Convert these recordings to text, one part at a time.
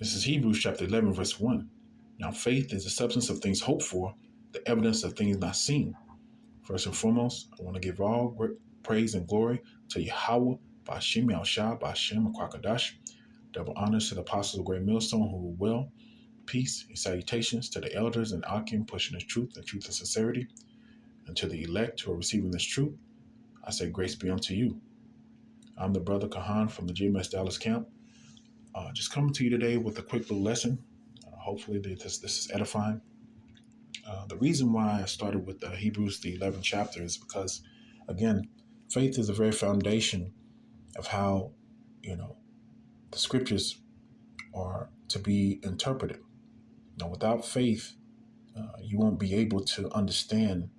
This is Hebrews chapter 11, verse 1. Now, faith is the substance of things hoped for, the evidence of things not seen. First and foremost, I want to give all great praise and glory to Yahweh, Ba'ashem Yahawashi, Ba'ashem Kwakadash. Double honors to the apostles of Great Millstone who rule well. Peace and salutations to the elders and Akim pushing the truth and sincerity. And to the elect who are receiving this truth, I say grace be unto you. I'm the brother Kahan from the GMS Dallas camp. Just coming to you today with a quick little lesson. Hopefully this is edifying. The reason why I started with Hebrews, the 11th chapter, is because, again, faith is the very foundation of how, the scriptures are to be interpreted. Without faith, you won't be able to understand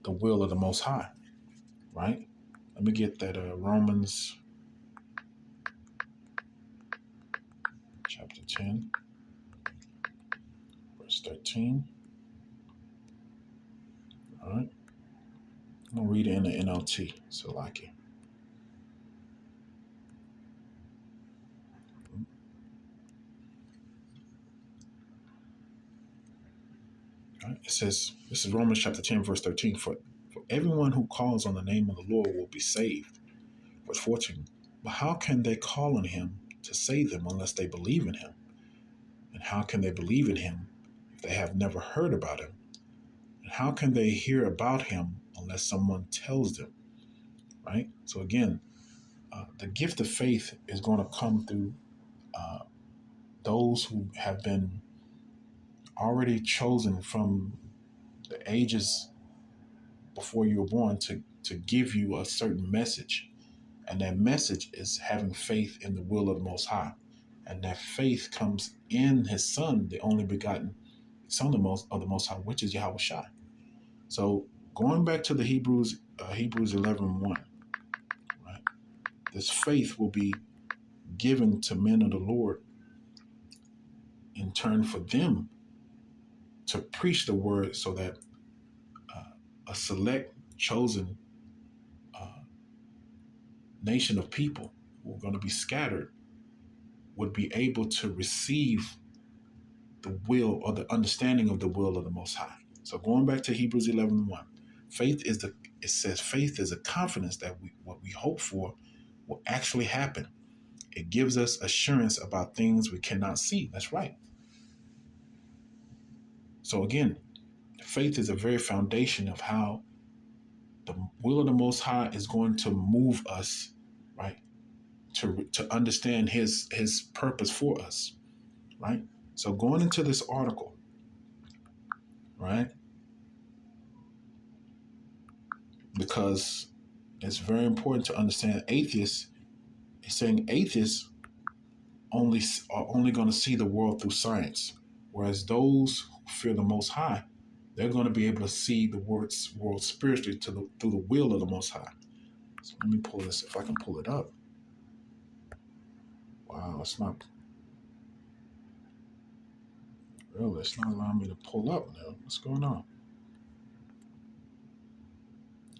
the will of the Most High, right? Let me get that Romans chapter 10, verse 13. All right. I'm going to read it in the NLT, so like it. Right. It says, this is Romans chapter 10, verse 13. For everyone who calls on the name of the Lord will be saved. Verse 14. But how can they call on him to save them unless they believe in him? And how can they believe in him if they have never heard about him? And how can they hear about him unless someone tells them? Right? So again, the gift of faith is going to come through those who have been already chosen from the ages before you were born to give you a certain message. And that message is having faith in the will of the Most High. And that faith comes in his Son, the only begotten Son of the Most High, which is Yahawashi. So going back to the Hebrews 11:1, right? This faith will be given to men of the Lord in turn for them to preach the word so that a select, chosen nation of people who are going to be scattered would be able to receive the will or the understanding of the will of the Most High. So going back to Hebrews 11:1, it says faith is a confidence that what we hope for will actually happen. It gives us assurance about things we cannot see. That's right. So again, faith is a very foundation of how the will of the Most High is going to move us, right, to understand his purpose for us, right? So going into this article, right, because it's very important to understand atheists. It's saying atheists are only going to see the world through science, whereas those who fear the Most High, they're going to be able to see the world spiritually through the will of the Most High. So let me pull this, if I can pull it up. Wow, it's not allowing me to pull up now. What's going on?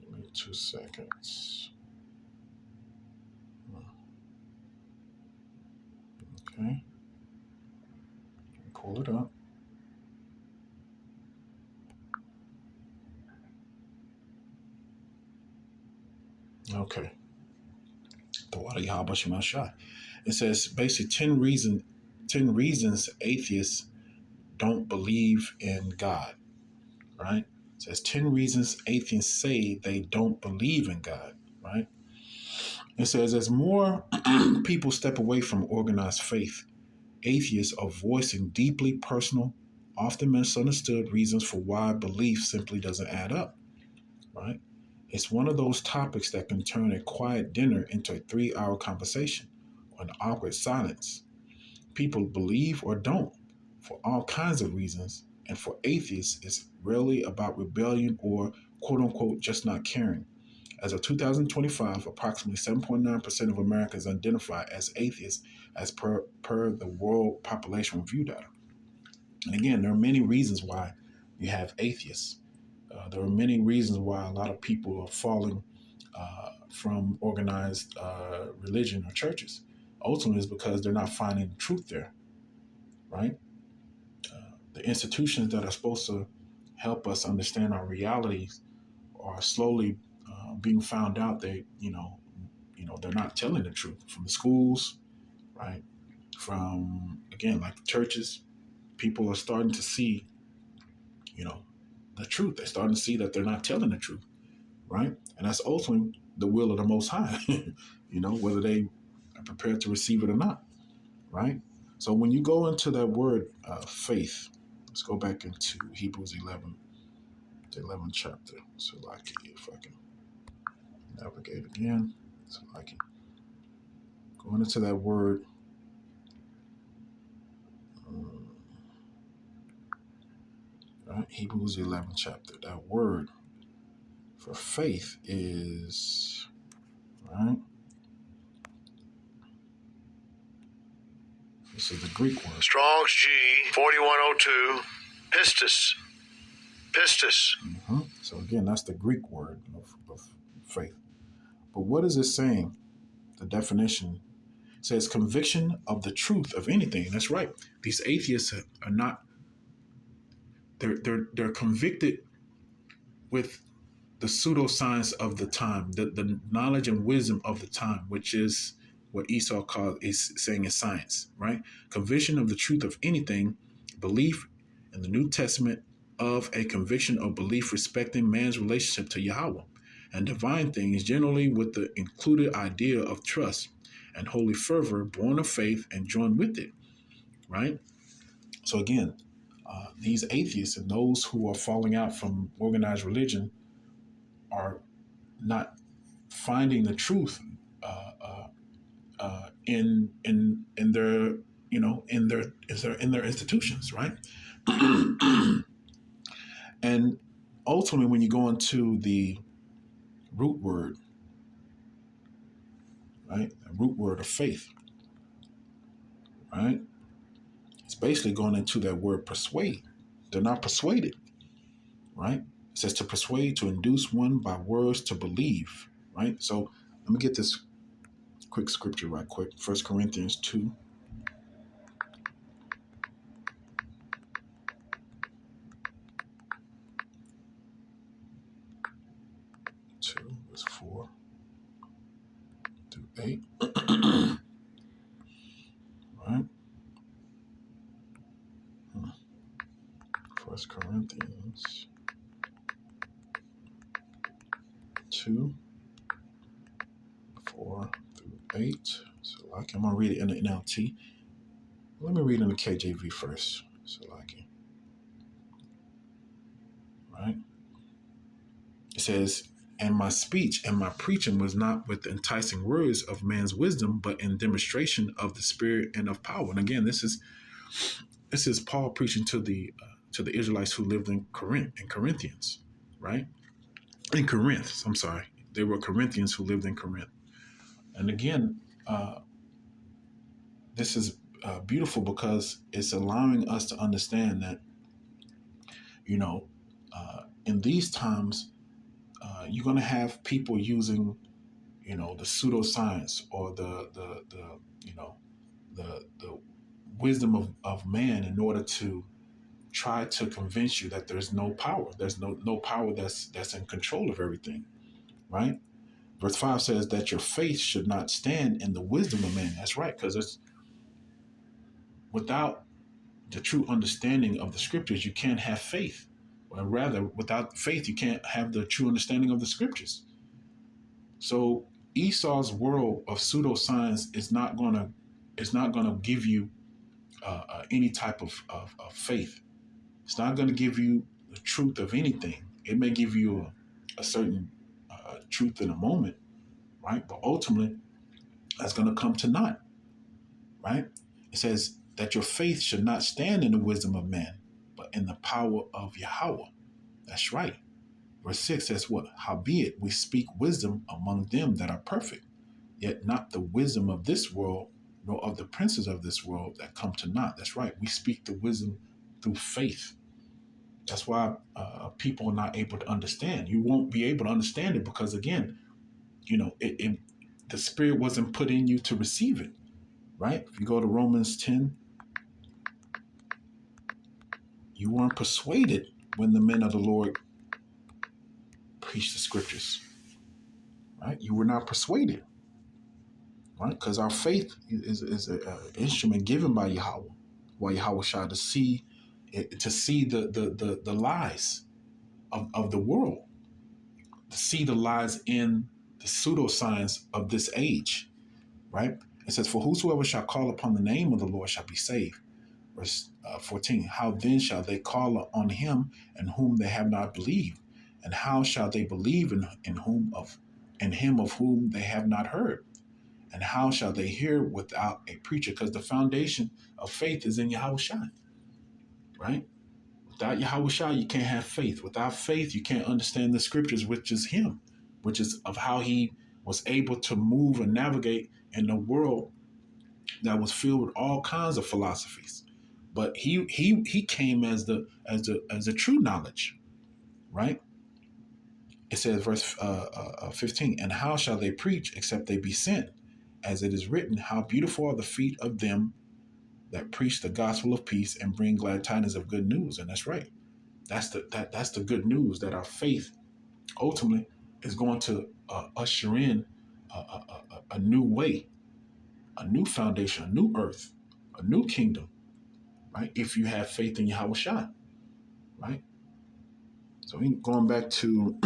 Give me 2 seconds. Okay. Pull it up. Okay. The water Yahawashi my shot. It says basically 10 reasons atheists don't believe in God. Right? It says 10 reasons atheists say they don't believe in God. Right? It says as more people step away from organized faith, atheists are voicing deeply personal, often misunderstood reasons for why belief simply doesn't add up. Right? It's one of those topics that can turn a quiet dinner into a 3-hour conversation or an awkward silence. People believe or don't for all kinds of reasons, and for atheists, it's rarely about rebellion or quote unquote just not caring. As of 2025, approximately 7.9% of Americans identify as atheists as per the World Population Review data. And again, there are many reasons why you have atheists. There are many reasons why a lot of people are falling from organized religion or churches. ultimately is because they're not finding the truth there, right? The institutions that are supposed to help us understand our realities are slowly being found out. They're not telling the truth from the schools, right? From, again, like the churches, people are starting to see, you know, the truth. They're starting to see that they're not telling the truth, right? And that's ultimately the will of the Most High, whether they are prepared to receive it or not, right? So when you go into that word faith, let's go back into Hebrews 11, the 11th chapter. So like, if I can navigate again, so I can go into that word. Right? Hebrews 11th chapter. That word for faith is, right? This is the Greek word. Strong's G 4102. Pistis. Pistis. So again, that's the Greek word of faith. But what is it saying? The definition says conviction of the truth of anything. That's right. These atheists are not. They're convicted with the pseudoscience of the time, the knowledge and wisdom of the time, which is what Esau is saying is science, right? Conviction of the truth of anything, belief in the New Testament of a conviction of belief respecting man's relationship to Yahweh and divine things, generally with the included idea of trust and holy fervor born of faith and joined with it, right? So again, these atheists and those who are falling out from organized religion are not finding the truth in their in their institutions, right? And ultimately, when you go into the root word, right, the root word of faith, right, it's basically going into that word persuade. They're not persuaded, right? It says to persuade, to induce one by words to believe, right? So let me get this quick scripture right quick. 1 Corinthians 2. 2, verse 4 through 8. Right? 1 Corinthians 2, 4 through 8. So I'm going to read it in the NLT. Let me read in the KJV first. So right? It says, and my speech and my preaching was not with enticing words of man's wisdom, but in demonstration of the Spirit and of power. And again, this is Paul preaching to the Israelites who lived in Corinthians, right? In Corinth, I'm sorry. They were Corinthians who lived in Corinth. And again, this is beautiful because it's allowing us to understand that, in these times, you're going to have people using, the pseudoscience or the wisdom of man in order to try to convince you that there's no power. There's no power that's in control of everything, right? Verse 5 says that your faith should not stand in the wisdom of man. That's right, because it's without the true understanding of the scriptures, you can't have faith. Or rather, without faith, you can't have the true understanding of the scriptures. So Esau's world of pseudoscience is not gonna give you any type of faith. It's not going to give you the truth of anything. It may give you a certain truth in a moment, right? But ultimately, that's going to come to naught, right? It says that your faith should not stand in the wisdom of man, but in the power of Yahweh. That's right. Verse 6 says what? Howbeit we speak wisdom among them that are perfect, yet not the wisdom of this world, nor of the princes of this world that come to naught. That's right. We speak the wisdom through faith. That's why people are not able to understand. You won't be able to understand it because, again, the spirit wasn't put in you to receive it. right? If you go to Romans 10, you weren't persuaded when the men of the Lord preached the scriptures, right? You were not persuaded, right? Because our faith is an instrument given by Yahweh, by Yahawashi to see the lies of the world, to see the lies in the pseudoscience of this age, right? It says, "For whosoever shall call upon the name of the Lord shall be saved." Verse 14, "How then shall they call on him in whom they have not believed? And how shall they believe in him of whom they have not heard? And how shall they hear without a preacher?" Because the foundation of faith is in Yahawashi, right? Without Yahawashi, you can't have faith. Without faith, you can't understand the scriptures, which is him, which is of how he was able to move and navigate in a world that was filled with all kinds of philosophies. But he came as the true knowledge, right? It says, verse 15, "And how shall they preach except they be sent? As it is written, how beautiful are the feet of them that preach the gospel of peace and bring glad tidings of good news." And that's right. That's the good news, that our faith ultimately is going to usher in a new way, a new foundation, a new earth, a new kingdom, right? If you have faith in Yahawashi, right? So going back to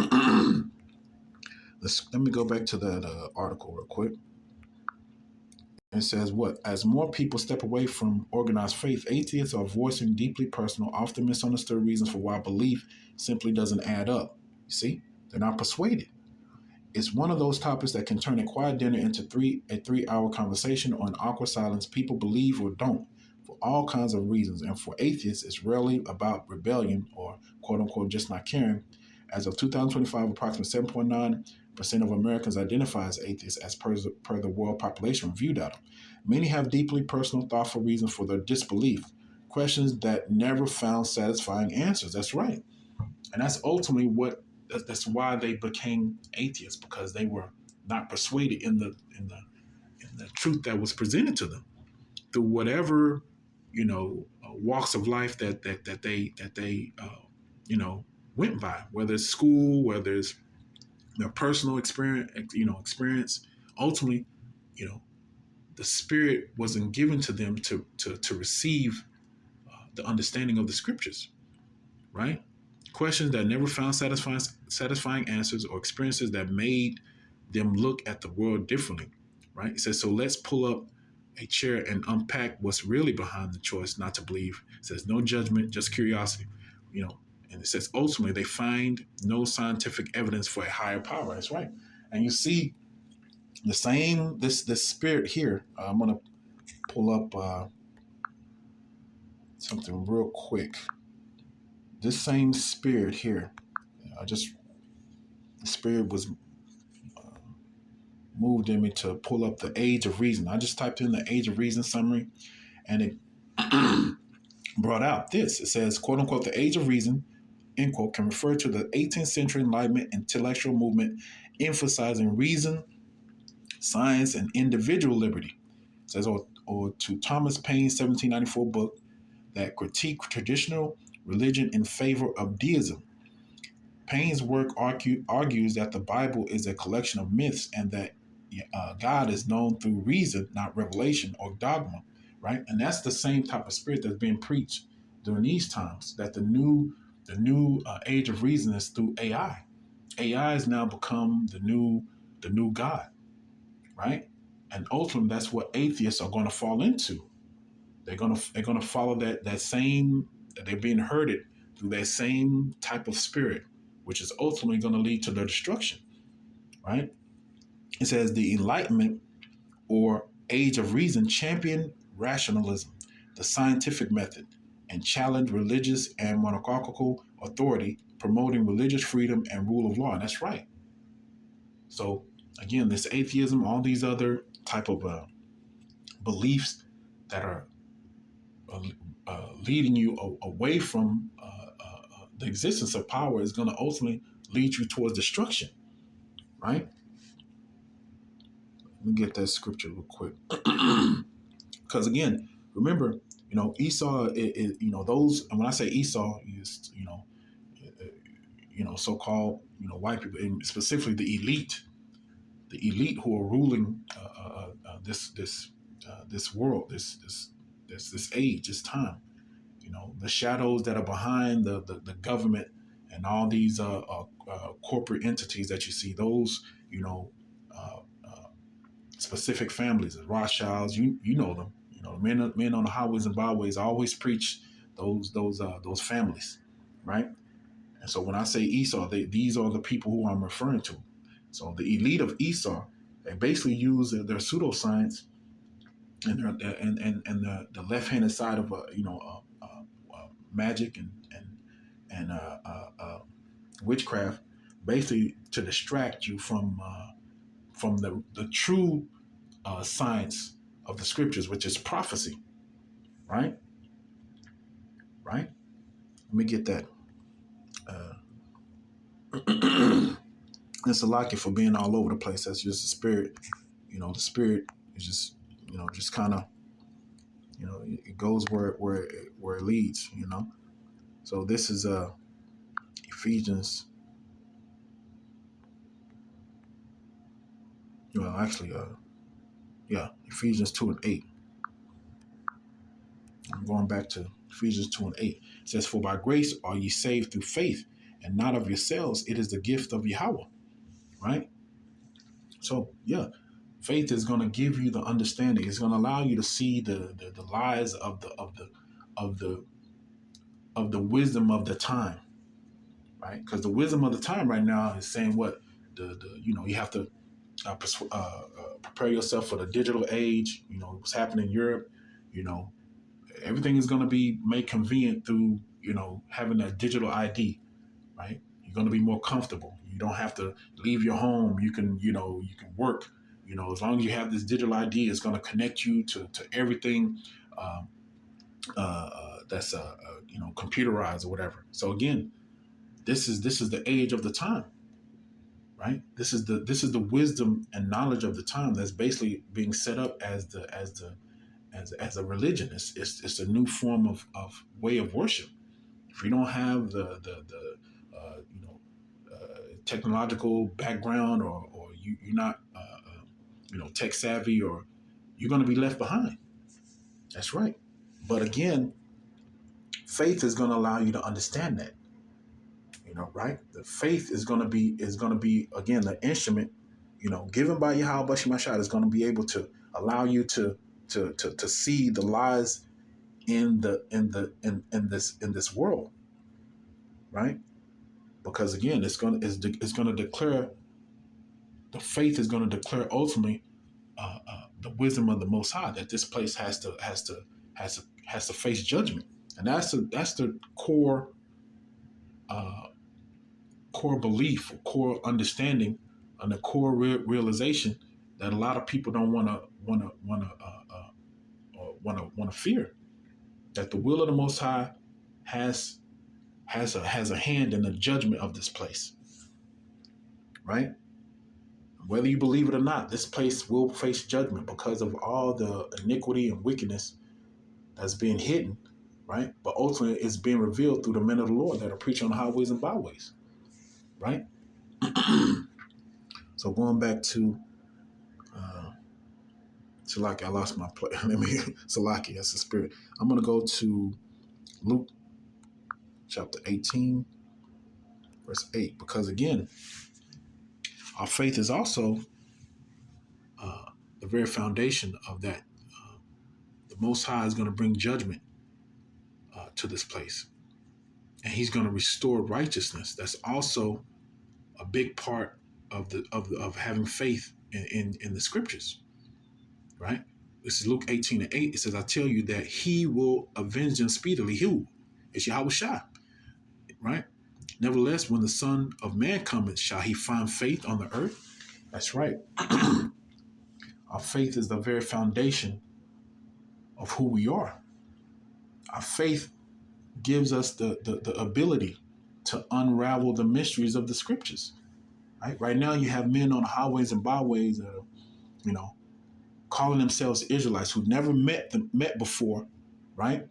let me go back to that article real quick. It says what? As more people step away from organized faith, atheists are voicing deeply personal, often misunderstood reasons for why belief simply doesn't add up. You see, they're not persuaded. It's one of those topics that can turn a quiet dinner into a 3 hour conversation or an awkward silence. People believe or don't for all kinds of reasons. And for atheists, it's rarely about rebellion or quote unquote just not caring. As of 2025, approximately 7.9% of Americans identify as atheists as per the World Population Review data. Many have deeply personal, thoughtful reasons for their disbelief, questions that never found satisfying answers. That's right. And that's ultimately that's why they became atheists, because they were not persuaded in the truth that was presented to them through whatever walks of life that they went by, whether it's school, whether it's their personal experience. Ultimately, you know the spirit wasn't given to them to receive the understanding of the scriptures, right? Questions that never found satisfying answers, or experiences that made them look at the world differently, right? It says, so let's pull up a chair and unpack what's really behind the choice not to believe. It says, no judgment, just curiosity, and it says, ultimately, they find no scientific evidence for a higher power. That's right. And you see the same, this spirit here. I'm going to pull up something real quick. This same spirit here, the spirit was moved in me to pull up the Age of Reason. I just typed in the Age of Reason summary, and it brought out this. It says, quote unquote, the Age of Reason, end quote, can refer to the 18th century Enlightenment intellectual movement emphasizing reason, science, and individual liberty. It says, or to Thomas Paine's 1794 book that critiqued traditional religion in favor of deism. Paine's work argues that the Bible is a collection of myths, and that God is known through reason, not revelation or dogma, right? And that's the same type of spirit that's being preached during these times. That the new age of reason is through AI. AI has now become the new God, right? And ultimately, that's what atheists are going to fall into. They're gonna follow that same, that they're being herded through that same type of spirit, which is ultimately going to lead to their destruction, right? It says the Enlightenment or Age of Reason championed rationalism, the scientific method, and challenged religious and monarchical authority, promoting religious freedom and rule of law. And that's right. So again, this atheism, all these other type of beliefs that are leading you away from the existence of power is going to ultimately lead you towards destruction, right? Let me get that scripture real quick. Because again, remember, Esau is, those, and when I say Esau, is, so-called, white people, and specifically the elite who are ruling this world, this age, this time. The shadows that are behind the government and all these corporate entities that you see. Those, uh, uh, specific families, the Rothschilds. You know them. Men on the highways and byways always preach those families, right? And so when I say Esau, these are the people who I'm referring to. So the elite of Esau, they basically use their pseudoscience and the left-handed side of magic and witchcraft, basically to distract you from the true science of the scriptures, which is prophecy, right? Right. Let me get that. It's a lucky for being all over the place. That's just the spirit. The spirit is just just kind of it goes where it leads. So this is Ephesians. Well, actually, Ephesians 2:8. I'm going back to Ephesians 2:8. It says, "For by grace are ye saved through faith, and not of yourselves. It is the gift of Yahweh." Right. So yeah, faith is going to give you the understanding. It's going to allow you to see the lies of the wisdom of the time, right? Because the wisdom of the time right now is saying what you have to prepare yourself for the digital age. What's happening in Europe. You know, everything is going to be made convenient through having a digital ID, right? You're going to be more comfortable. You don't have to leave your home. You can work. As long as you have this digital ID, it's going to connect you to everything um, that's computerized or whatever. So again, this is the age of the time, right? This is the wisdom and knowledge of the time that's basically being set up as a religion. It's a new form of way of worship. If you don't have the technological background, or you're not tech savvy, or you're going to be left behind. That's right. But again, faith is going to allow you to understand that. Right? The faith is going to be again the instrument, given by Yahweh Shemashah, is going to be able to allow you to see the lies in this world, right? Because again, it's going to declare, the faith is going to declare ultimately the wisdom of the Most High, that this place has to face judgment, and that's the uh, core belief, or core understanding, and the core realization that a lot of people don't want to fear, that the will of the Most High has a hand in the judgment of this place, right? Whether you believe it or not, this place will face judgment because of all the iniquity and wickedness that's being hidden, right? But ultimately, it's being revealed through the men of the Lord that are preaching on the highways and byways, right? So going back to Salaki, I lost my place. Let me Salaki, that's the spirit. I'm going to go to Luke chapter 18, verse 8, because again, our faith is also the very foundation of that. The Most High is going to bring judgment to this place, and He's going to restore righteousness. That's also a big part of having faith in the scriptures, right? This is Luke 18:8. It says, "I tell you that He will avenge them speedily." Who? It's Yahawashi, right? "Nevertheless, when the Son of Man cometh, shall He find faith on the earth?" That's right. Our faith is the very foundation of who we are. Our faith gives us the ability to unravel the mysteries of the scriptures. Right now, you have men on the highways and byways that are, you know, calling themselves Israelites who never met before, right?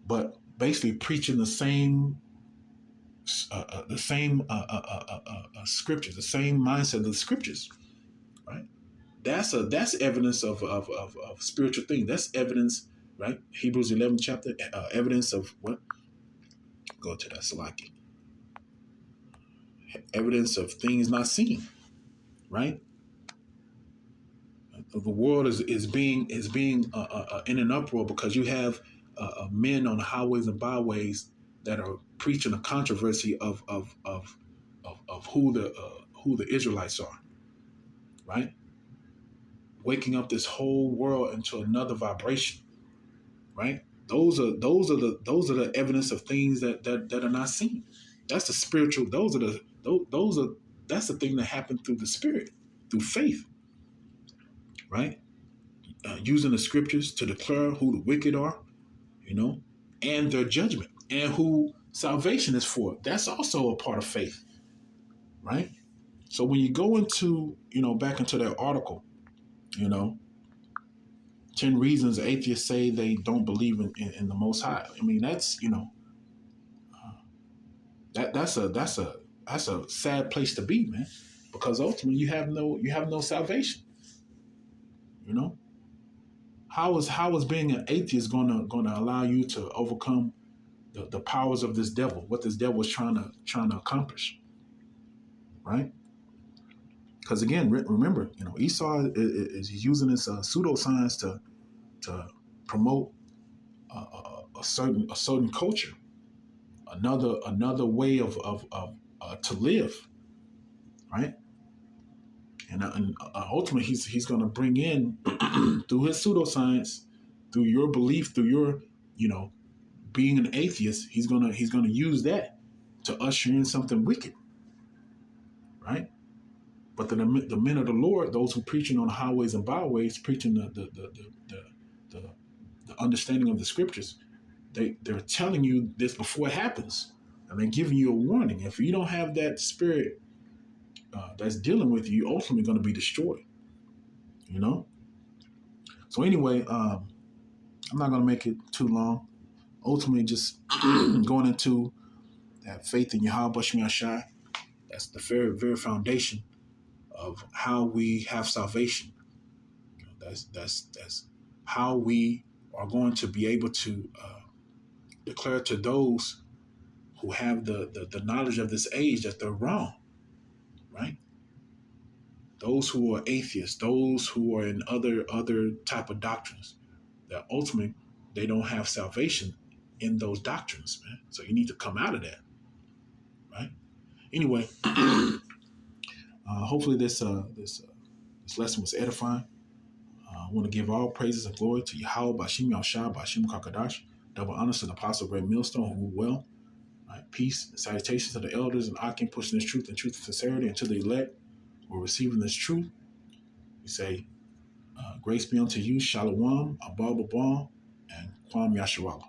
But basically preaching the same scriptures, the same mindset of the scriptures, right? That's evidence of spiritual thing. That's evidence, right? Hebrews 11 chapter, evidence of what? Go to that Salaki. Evidence of things not seen, right? The world is being in an uproar because you have men on the highways and byways that are preaching a controversy of who the Israelites are, right? Waking up this whole world into another vibration, right? Those are the evidence of things that are not seen. That's the spiritual. Those are that's the thing that happened through the spirit, through faith, right? Using the scriptures to declare who the wicked are, and their judgment, and who salvation is for. That's also a part of faith, right? So when you go into, back into that article, you know, 10 reasons atheists say they don't believe in the Most High. I mean, that's a sad place to be, man, because ultimately you have no salvation. You know, how is being an atheist gonna allow you to overcome the powers of this devil? What this devil is trying to accomplish, right? Because again, remember, Esau is using this pseudoscience to promote a certain culture, another way of to live, right? And ultimately, he's going to bring in through his pseudoscience, through your belief, through your being an atheist. He's gonna use that to usher in something wicked, right? But the men of the Lord, those who preaching on the highways and byways, preaching the, the understanding of the scriptures, they're telling you this before it happens, and they're giving you a warning. If you don't have that spirit that's dealing with you, you're ultimately going to be destroyed. You know. So anyway, I'm not going to make it too long. Ultimately, just going into that faith in Yahawashi Shai. That's the very, very foundation of how we have salvation. That's how we are going to be able to declare to those who have the knowledge of this age that they're wrong, right? Those who are atheists, those who are in other type of doctrines, that ultimately they don't have salvation in those doctrines, man. So you need to come out of that, right? Anyway, hopefully this lesson was edifying. I want to give all praises and glory to Yahweh, Bashim Yahshua, Bashim Kakadash. Double honors to the Apostle Great Millstone, who well. Right? Peace and salutations to the elders and Akim pushing this truth and truth and sincerity, and to the elect who are receiving this truth. We say, grace be unto you, Shalom, Abba Babam, and Kwam Yasharala.